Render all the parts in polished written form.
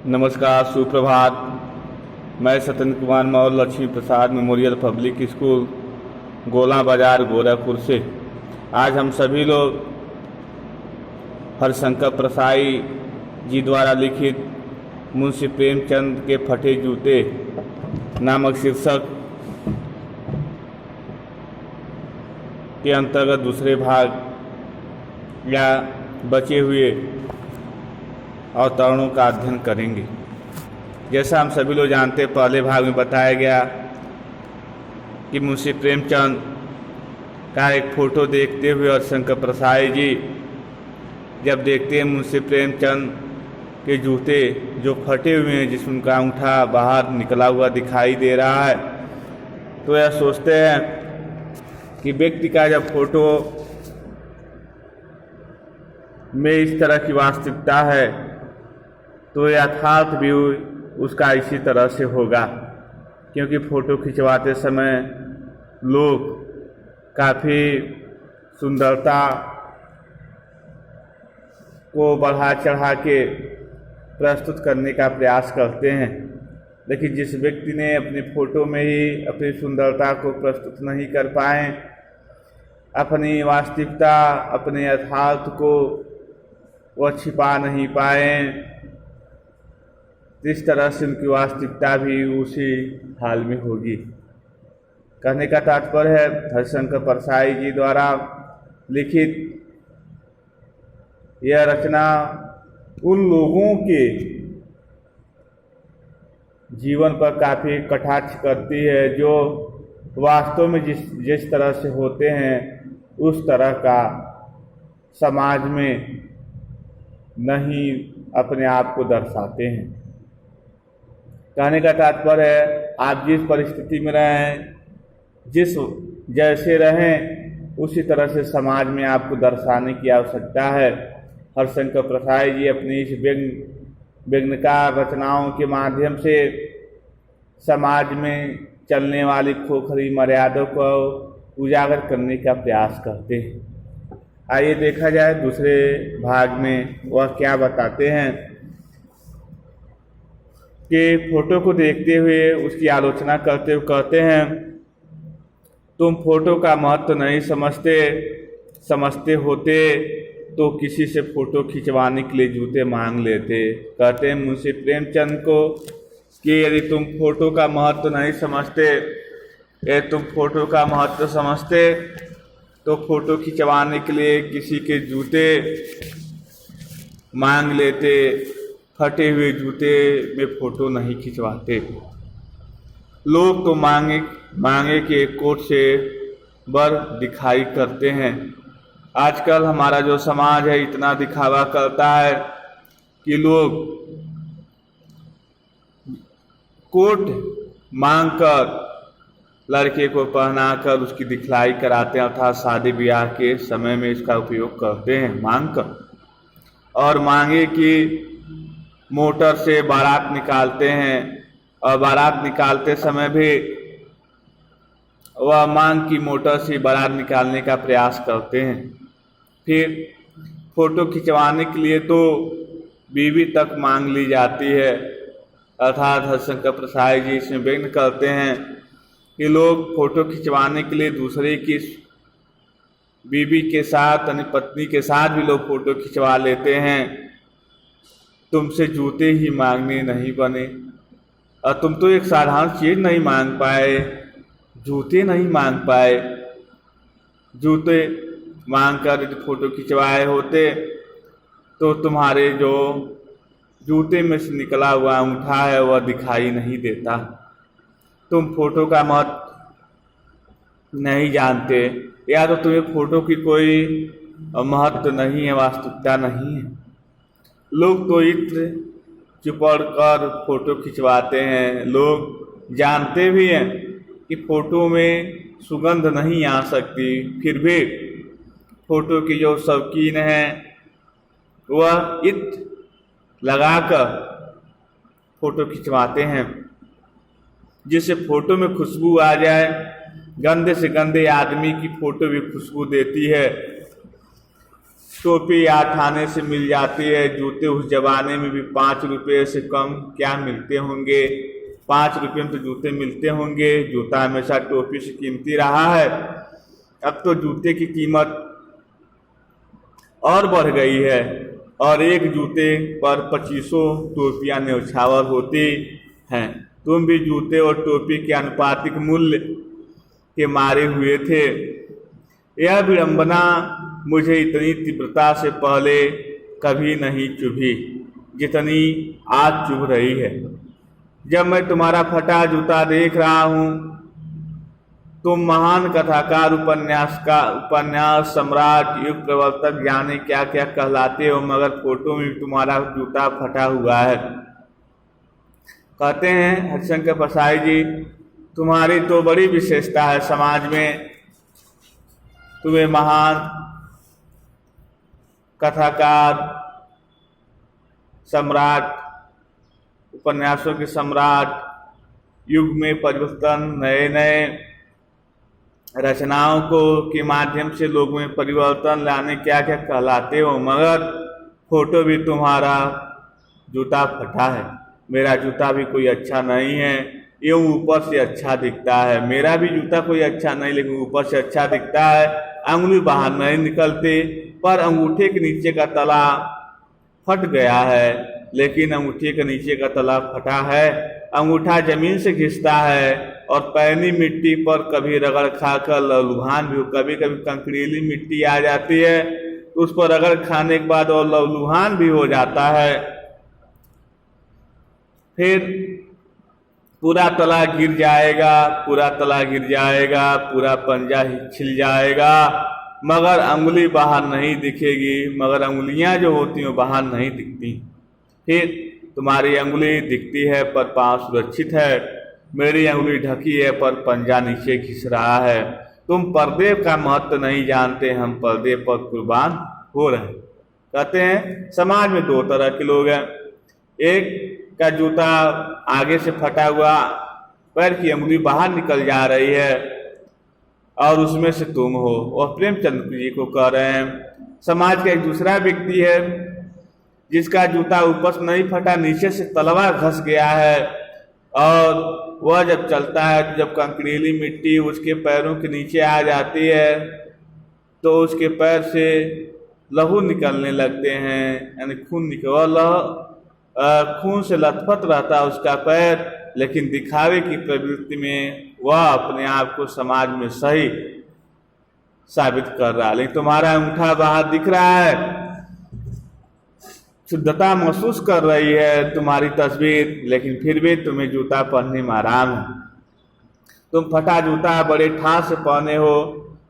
नमस्कार, सुप्रभात। मैं सत्येंद्र कुमार मौर्य लक्ष्मी प्रसाद मेमोरियल पब्लिक स्कूल गोला बाजार गोरखपुर से आज हम सभी लोग हरिशंकर परसाई जी द्वारा लिखित मुंशी प्रेमचंद के फटे जूते नामक शीर्षक के अंतर्गत दूसरे भाग या बचे हुए अवतरणों का अध्ययन करेंगे। जैसा हम सभी लोग जानते हैं, पहले भाग में बताया गया कि मुंशी प्रेमचंद का एक फ़ोटो देखते हुए हरिशंकर परसाई जी जब देखते हैं मुंशी प्रेमचंद के जूते जो फटे हुए हैं, जिसमें उनका अंगूठा बाहर निकला हुआ दिखाई दे रहा है, तो यह सोचते हैं कि व्यक्ति का जब फोटो में इस तरह की वास्तविकता है तो यथार्थ भी उसका इसी तरह से होगा, क्योंकि फ़ोटो खिंचवाते समय लोग काफ़ी सुंदरता को बढ़ा चढ़ा के प्रस्तुत करने का प्रयास करते हैं, लेकिन जिस व्यक्ति ने अपने फ़ोटो में ही अपनी सुंदरता को प्रस्तुत नहीं कर पाए, अपनी वास्तविकता, अपने यथार्थ को वह छिपा नहीं पाए, इस तरह से उनकी वास्तविकता भी उसी हाल में होगी। कहने का तात्पर्य है, हरिशंकर परसाई जी द्वारा लिखित यह रचना उन लोगों के जीवन पर काफ़ी कटाक्ष करती है जो वास्तव में जिस तरह से होते हैं उस तरह का समाज में नहीं अपने आप को दर्शाते हैं। कहने का तात्पर्य है, आप जिस परिस्थिति में रहें, जैसे रहें, उसी तरह से समाज में आपको दर्शाने की आवश्यकता है। हरिशंकर परसाई जी अपनी इस व्यंग्यकार रचनाओं के माध्यम से समाज में चलने वाली खोखली मर्यादा को उजागर करने का प्रयास करते हैं। आइए देखा जाए दूसरे भाग में वह क्या बताते हैं कि फोटो को देखते हुए उसकी आलोचना करते हुए कहते हैं, तुम फोटो का महत्व नहीं समझते होते तो किसी से फोटो खिंचवाने के लिए जूते मांग लेते। कहते हैं मुंशी प्रेमचंद को कि यदि तुम फोटो का महत्व नहीं समझते, तुम फोटो का महत्व समझते तो फोटो खिंचवाने के लिए किसी के जूते मांग लेते, फटे हुए जूते में फ़ोटो नहीं खिंचवाते। लोग तो मांगे के कोट से बर दिखाई करते हैं। आजकल हमारा जो समाज है इतना दिखावा करता है कि लोग कोट मांगकर लड़के को पहनाकर उसकी दिखलाई कराते हैं, अर्थात शादी ब्याह के समय में इसका उपयोग करते हैं मांगकर। और मांगे कि मोटर से बारात निकालते हैं और बारात निकालते समय भी वह मांग की मोटर से बारात निकालने का प्रयास करते हैं। फिर फोटो खिंचवाने के लिए तो बीवी तक मांग ली जाती है। अर्थात हरिशंकर परसाई जी इसमें व्यंग्य करते हैं कि लोग फोटो खिंचवाने के लिए दूसरे की बीवी के साथ, यानी पत्नी के साथ भी लोग फोटो खिंचवा लेते हैं। तुमसे जूते ही मांगने नहीं बने, और तुम तो एक साधारण चीज नहीं मांग पाए, जूते नहीं मांग पाए। जूते मांग कर यदि फोटो खिंचवाए होते तो तुम्हारे जो जूते में से निकला हुआ अंगूठा है वह दिखाई नहीं देता। तुम फोटो का महत्व नहीं जानते, या तो तुम्हें फोटो की कोई महत्व नहीं है, वास्तविकता नहीं है। लोग तो इत्र चिपड़ कर फोटो खिंचवाते हैं। लोग जानते भी हैं कि फोटो में सुगंध नहीं आ सकती, फिर भी फोटो की जो शौकीन है वह इत्र लगाकर फोटो खिंचवाते हैं, जिससे फोटो में खुशबू आ जाए। गंदे से गंदे आदमी की फोटो भी खुशबू देती है। टोपी 8 आने से मिल जाती है। जूते उस जमाने में भी 5 रुपये से कम क्या मिलते होंगे, 5 रुपये में तो जूते मिलते होंगे। जूता हमेशा टोपी से कीमती रहा है। अब तो जूते की कीमत और बढ़ गई है और एक जूते पर 2500 टोपियाँ न्यौछावर होती हैं। तुम भी जूते और टोपी के अनुपातिक मूल्य के मारे हुए थे। यह विडंबना मुझे इतनी तीव्रता से पहले कभी नहीं चुभी जितनी आज चुभ रही है। जब मैं तुम्हारा फटा जूता देख रहा हूँ। तुम महान कथाकार, उपन्यास सम्राट, युग प्रवर्तक, जाने क्या क्या कहलाते हो, मगर फोटो में तुम्हारा जूता फटा हुआ है। कहते हैं हरिशंकर प्रसाई जी, तुम्हारी तो बड़ी विशेषता है समाज में। तुम्हें महान कथाकार, सम्राट, उपन्यासों के सम्राट, युग में परिवर्तन, नए नए रचनाओं को के माध्यम से लोगों में परिवर्तन लाने क्या क्या कहलाते हो, मगर फोटो भी तुम्हारा जूता फटा है। मेरा जूता भी कोई अच्छा नहीं है, ये ऊपर से अच्छा दिखता है। मेरा भी जूता कोई अच्छा नहीं, लेकिन ऊपर से अच्छा दिखता है। अंगुली बाहर नहीं निकलते, पर अंगूठे के नीचे का तला फट गया है। लेकिन अंगूठे के नीचे का तला फटा है। अंगूठा जमीन से घिसता है और पैनी मिट्टी पर कभी रगड़ खाकर लहलुहान भी, कभी कभी कंकरीली मिट्टी आ जाती है तो उस पर रगड़ खाने के बाद और लहलुहान भी हो जाता है। फिर पूरा तला गिर जाएगा, पूरा तला गिर जाएगा, पूरा पंजा छिल जाएगा, मगर अंगुली बाहर नहीं दिखेगी। मगर अंगुलियां जो होती हैं बाहर नहीं दिखती। फिर तुम्हारी अंगुली दिखती है पर पांव सुरक्षित है। मेरी अंगुली ढकी है पर पंजा नीचे खिंच रहा है। तुम पर्दे का महत्व नहीं जानते, हम पर्दे पर कुर्बान हो रहे। कहते हैं समाज में 2 तरह के लोग हैं। एक का जूता आगे से फटा हुआ, पैर की अंगुली बाहर निकल जा रही है और उसमें से तुम हो, और प्रेमचंद जी को कह रहे हैं। समाज का एक दूसरा व्यक्ति है जिसका जूता ऊपर से नहीं फटा, नीचे से तलवा घस गया है और वह जब चलता है तो जब कंकरीली मिट्टी उसके पैरों के नीचे आ जाती है तो उसके पैर से लहू निकलने लगते हैं, यानी खून निकल, खून से लथपथ रहता है उसका पैर, लेकिन दिखावे की प्रवृत्ति में वह अपने आप को समाज में सही साबित कर रहा है। लेकिन तुम्हारा अंगूठा बाहर दिख रहा है, शुद्धता महसूस कर रही है तुम्हारी तस्वीर, लेकिन फिर भी तुम्हें जूता पहनने में आराम है। तुम फटा जूता बड़े ठास से पहने हो,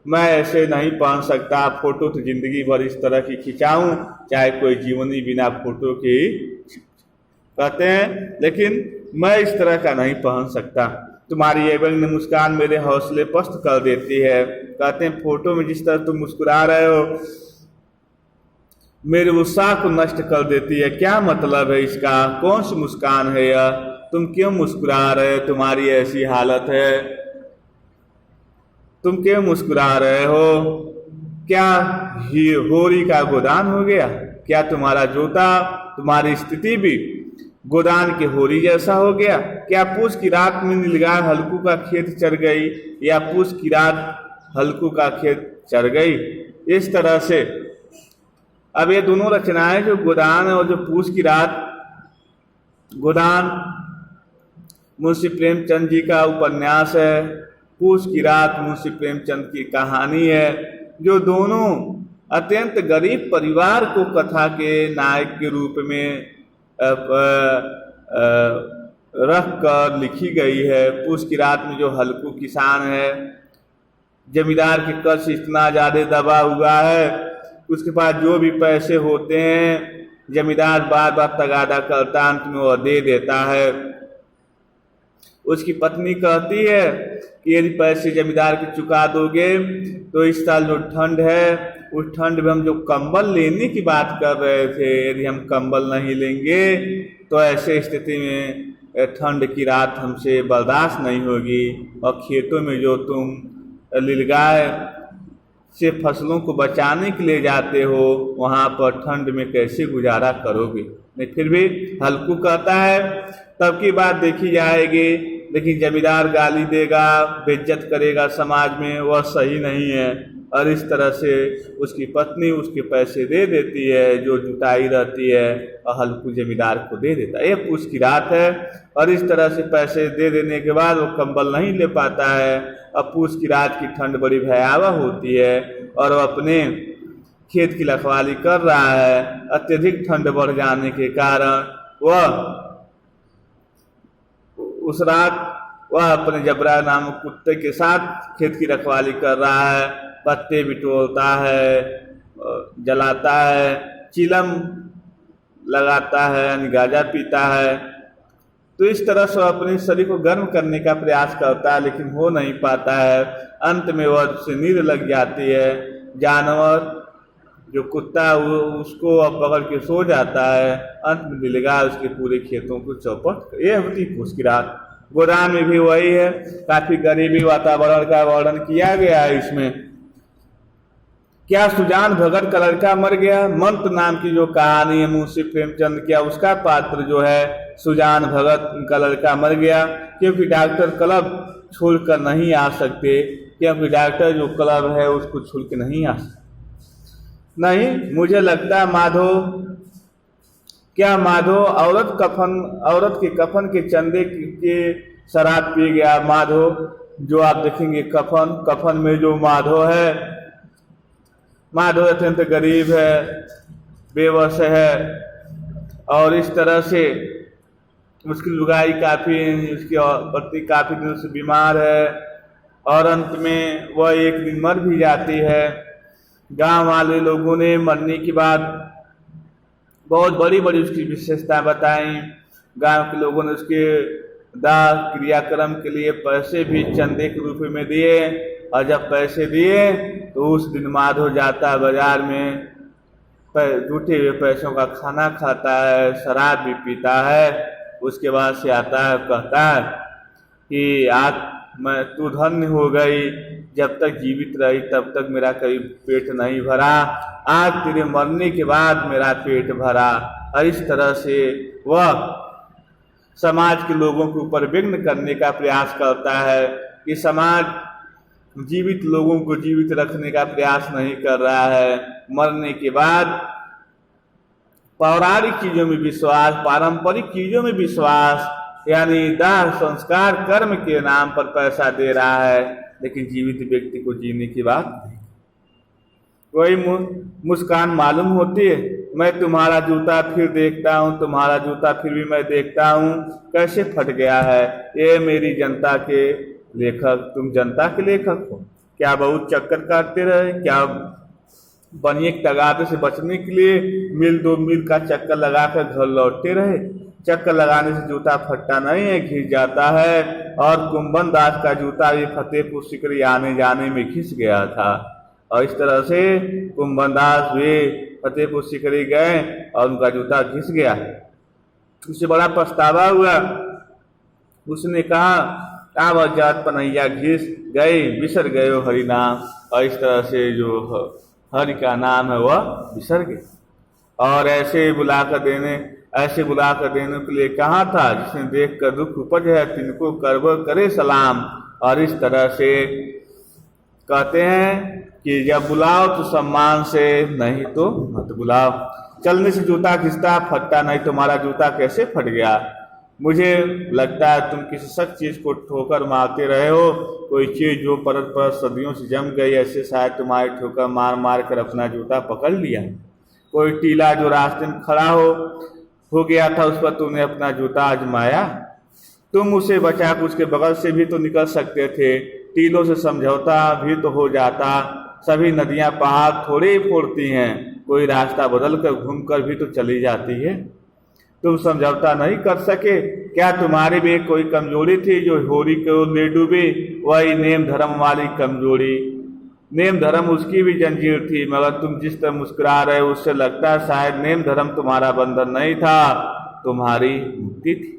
मैं ऐसे नहीं पहन सकता। फोटो तो जिंदगी भर इस तरह की खिंचाऊं, चाहे कोई जीवनी बिना फोटो की, कहते हैं, लेकिन मैं इस तरह का नहीं पहन सकता। तुम्हारी ये व्यंग्य मुस्कान मेरे हौसले पस्त कर देती है। कहते हैं फोटो में जिस तरह तुम मुस्कुरा रहे हो मेरे उत्साह को नष्ट कर देती है। क्या मतलब है इसका? कौन सी मुस्कान है यह? तुम क्यों मुस्कुरा रहे हो? तुम्हारी ऐसी हालत है, तुम क्यों मुस्कुरा रहे हो? क्या होरी का गोदान हो गया? क्या तुम्हारा जूता, तुम्हारी स्थिति भी गोदान के होरी जैसा हो गया? क्या पूस की रात में नीलगाय हल्कू का खेत चर गई, या पूस की रात हल्कू का खेत चर गई? इस तरह से अब ये दोनों रचनाएं, जो गोदान और जो पूस की रात, गोदान मुंशी प्रेमचंद जी का उपन्यास है, पूस की रात मुंशी प्रेमचंद की कहानी है, जो दोनों अत्यंत गरीब परिवार को कथा के नायक के रूप में रख कर लिखी गई है। पूस की रात में जो हल्कू किसान है, जमींदार के कर्ज से इतना ज़्यादा दबा हुआ है, उसके पास जो भी पैसे होते हैं जमींदार बार बार तगादा करता, अंत में वह दे देता है। उसकी पत्नी कहती है कि यदि पैसे जमींदार के चुका दोगे तो इस साल जो ठंड है उस ठंड में हम जो कंबल लेने की बात कर रहे थे, यदि हम कंबल नहीं लेंगे तो ऐसे स्थिति में ठंड की रात हमसे बर्दाश्त नहीं होगी, और खेतों में जो तुम नीलगाय से फसलों को बचाने के लिए जाते हो, वहाँ पर ठंड में कैसे गुजारा करोगे। नहीं, फिर भी हल्कू कहता है तब की बात देखी जाएगी, लेकिन जमींदार गाली देगा, बेइज्जत करेगा समाज में, वह सही नहीं है। और इस तरह से उसकी पत्नी उसके पैसे दे देती है जो जुटाई रहती है, और हल्कू जमींदार को दे देता है। ये पूछ की रात है, और इस तरह से पैसे दे देने के बाद वो कंबल नहीं ले पाता है। अब पूछ की रात की ठंड बड़ी भयावह होती है, और वो अपने खेत की रखवाली कर रहा है। अत्यधिक ठंड बढ़ जाने के कारण वह उस रात वह अपने जबरा नामक कुत्ते के साथ खेत की रखवाली कर रहा है। पत्ते बिटोरता है, जलाता है, चिलम लगाता है, यानी गांजा पीता है। तो इस तरह से अपने शरीर को गर्म करने का प्रयास करता है, लेकिन हो नहीं पाता है। अंत में वह उससे नींद लग जाती है। जानवर जो कुत्ता उसको अब पकड़ के सो जाता है। अंत में दिलगा उसके पूरे खेतों को चौपट। ये होती पूछ की रात। गोदान में भी वही है, काफी गरीबी वातावरण का वर्णन किया गया है इसमें। क्या सुजान भगत का लड़का मर गया, मंत्र नाम की जो कहानी है मुंशी प्रेमचंद, क्या उसका पात्र जो है सुजान भगत का लड़का मर गया, क्योंकि डॉक्टर क्लब छोड़कर नहीं आ सकते, क्योंकि डॉक्टर जो क्लब है उसको छोड़ के नहीं आ सकते। नहीं, मुझे लगता है माधो, क्या माधो औरत के कफन के चंदे के शराब पी गया। माधो जो आप देखेंगे कफन में जो माधो है, माधो अत्यंत गरीब है, बेबस है, और इस तरह से उसकी लुगाई काफ़ी, उसकी पति काफ़ी दिनों से बीमार है, और अंत में वह एक दिन मर भी जाती है। गांव वाले लोगों ने मरने के बाद बहुत बड़ी बड़ी उसकी विशेषता बताई। गांव के लोगों ने उसके दाह क्रियाक्रम के लिए पैसे भी चंदे के रूप में दिए, और जब पैसे दिए तो उस दिन माधो जाता है बाजार में, जुटे हुए पैसों का खाना खाता है, शराब भी पीता है। उसके बाद से आता है, कहता है कि आज तू धन्य हो गई, जब तक जीवित रही तब तक मेरा कभी पेट नहीं भरा, आज तेरे मरने के बाद मेरा पेट भरा। और इस तरह से वह समाज के लोगों के ऊपर विघ्न करने का प्रयास करता है कि समाज जीवित लोगों को जीवित रखने का प्रयास नहीं कर रहा है। मरने के बाद पौराणिक चीजों में विश्वास, पारंपरिक चीजों में विश्वास, यानी दाह संस्कार कर्म के नाम पर पैसा दे रहा है, लेकिन जीवित व्यक्ति को जीने की बात नहीं। वही मुस्कान मालूम होती है, मैं तुम्हारा जूता फिर देखता हूँ, तुम्हारा जूता फिर भी मैं देखता हूँ, कैसे फट गया है। ये मेरी जनता के लेखक, तुम जनता के लेखक हो क्या? बहुत चक्कर काटते रहे क्या? बनिए तगादे से बचने के लिए मील 2 मील का चक्कर लगाकर घर लौटते रहे। चक्कर लगाने से जूता फटता नहीं है, घिस जाता है। और कुंभन दास का जूता भी फतेहपुर सिकरी आने जाने में घिस गया था, और इस तरह से कुंभन दास भी फतेहपुर सिकरी गए और उनका जूता घिस गया। उससे बड़ा पछतावा हुआ। उसने कहा, अब जात पनैया घिस गए, बिसर गए हो हरि नाम। और इस तरह से जो हरि का नाम है वह बिसर गए। और ऐसे बुला कर देने के लिए कहा था, जिसने देख कर दुख उपज है तिनको करब करे सलाम। और इस तरह से कहते हैं कि जब बुलाओ तो सम्मान से, नहीं तो मत बुलाओ। चलने से जूता घिसता फटता नहीं, तुम्हारा जूता कैसे फट गया? मुझे लगता है तुम किसी सख्त चीज को ठोकर मारते रहे हो। कोई चीज जो परत परत सदियों से जम गई, ऐसे शायद तुम्हारी ठोकर मार मार कर अपना जूता पकड़ लिया। कोई टीला जो रास्ते में खड़ा हो गया था, उस पर तुमने अपना जूता आजमाया। तुम उसे बचा कर उसके बगल से भी तो निकल सकते थे। टीलों से समझौता भी तो हो जाता। सभी नदियां पहाड़ थोड़े ही फोड़ती हैं, कोई रास्ता बदल कर घूम कर भी तो चली जाती है। तुम समझौता नहीं कर सके क्या? तुम्हारी भी कोई कमजोरी थी जो होरी को ले डूबी, वही नेम धर्म वाली कमजोरी। नेम धर्म उसकी भी जंजीर थी, मगर तुम जिस तरह मुस्कुरा रहे उससे लगता है शायद नेम धर्म तुम्हारा बंधन नहीं था, तुम्हारी मुक्ति थी।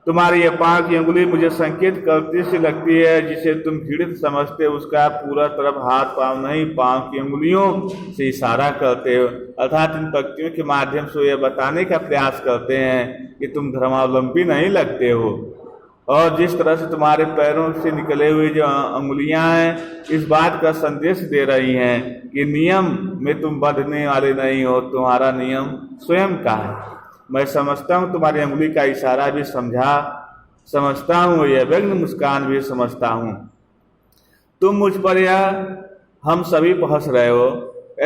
तुम्हारी ये पांव की अंगुली मुझे संकेत करती सी लगती है, जिसे तुम घृणित समझते हो उसका पूरा तरफ हाथ पांव नहीं, पांव की अंगुलियों से इशारा करते हो। अर्थात इन पंक्तियों के माध्यम से यह बताने का प्रयास करते हैं कि तुम धर्मावलंबी नहीं लगते हो। और जिस तरह से तुम्हारे पैरों से निकले हुए जो अंगुलियां हैं, इस बात का संदेश दे रही हैं कि नियम में तुम बंधने वाले नहीं हो, तुम्हारा नियम स्वयं का है। मैं समझता हूँ तुम्हारी अंगुली का इशारा भी समझता हूँ, यह व्यंग्य मुस्कान भी समझता हूँ। तुम मुझ पर या हम सभी पर हंस रहे हो।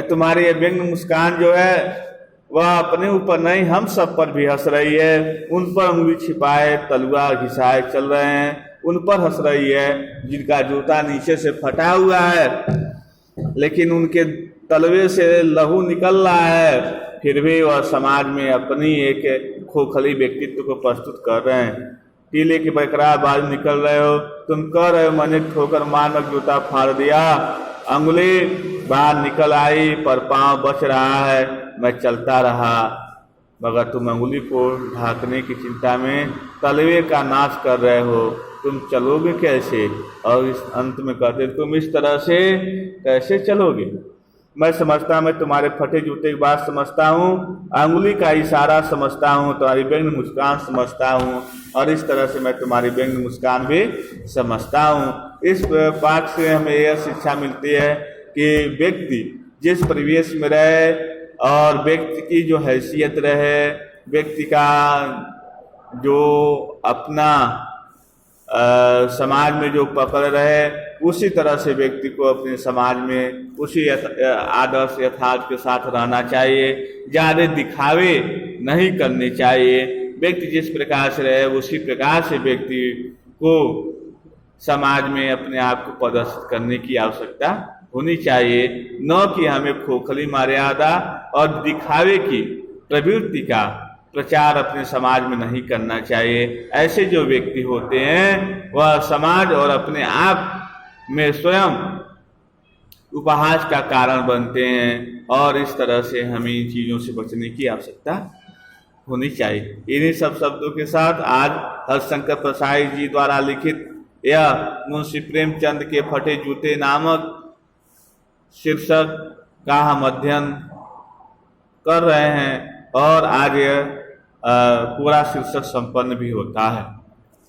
तुम्हारी यह व्यंग्य मुस्कान जो है वह अपने ऊपर नहीं, हम सब पर भी हंस रही है। उन पर उंगली छिपाए तलवा घिसाए चल रहे हैं, उन पर हंस रही है जिनका जूता नीचे से फटा हुआ है, लेकिन उनके तलवे से लहू निकल रहा है, फिर भी वह समाज में अपनी एक खोखली व्यक्तित्व को प्रस्तुत कर रहे हैं। टीले के बरकरार बाजू निकल रहे हो, तुम कह रहे हो मैंने ठोकर मारकर जूता फाड़ दिया, अंगुली बाहर निकल आई पर पांव बच रहा है, मैं चलता रहा। मगर तुम अंगुली को ढांकने की चिंता में तलवे का नाश कर रहे हो, तुम चलोगे कैसे? और इस अंत में कहते तुम इस तरह से कैसे चलोगे? मैं समझता हूँ, मैं तुम्हारे फटे जूते की बात समझता हूँ, अंगुली का इशारा समझता हूँ, तुम्हारी व्यंग्य मुस्कान समझता हूँ, और इस तरह से मैं तुम्हारी व्यंग्य मुस्कान भी समझता हूँ। इस पाठ से हमें यह शिक्षा मिलती है कि व्यक्ति जिस परिवेश में रहे और व्यक्ति की जो हैसियत रहे, व्यक्ति का जो अपना समाज में जो पकड़ रहे, उसी तरह से व्यक्ति को अपने समाज में उसी आदर्श यथार्थ के साथ रहना चाहिए। ज़्यादा दिखावे नहीं करने चाहिए। व्यक्ति जिस प्रकार से रहे उसी प्रकार से व्यक्ति को समाज में अपने आप को प्रदर्शित करने की आवश्यकता होनी चाहिए, न कि हमें खोखली मर्यादा और दिखावे की प्रवृत्ति का प्रचार अपने समाज में नहीं करना चाहिए। ऐसे जो व्यक्ति होते हैं वह समाज और अपने आप में स्वयं उपहास का कारण बनते हैं, और इस तरह से हमें इन चीज़ों से बचने की आवश्यकता होनी चाहिए। इन्हीं सब शब्दों के साथ आज हरिशंकर प्रसाई जी द्वारा लिखित यह मुंशी प्रेमचंद के फटे जूते नामक शीर्षक का हम अध्ययन कर रहे हैं, और आज यह पूरा शीर्षक संपन्न भी होता है।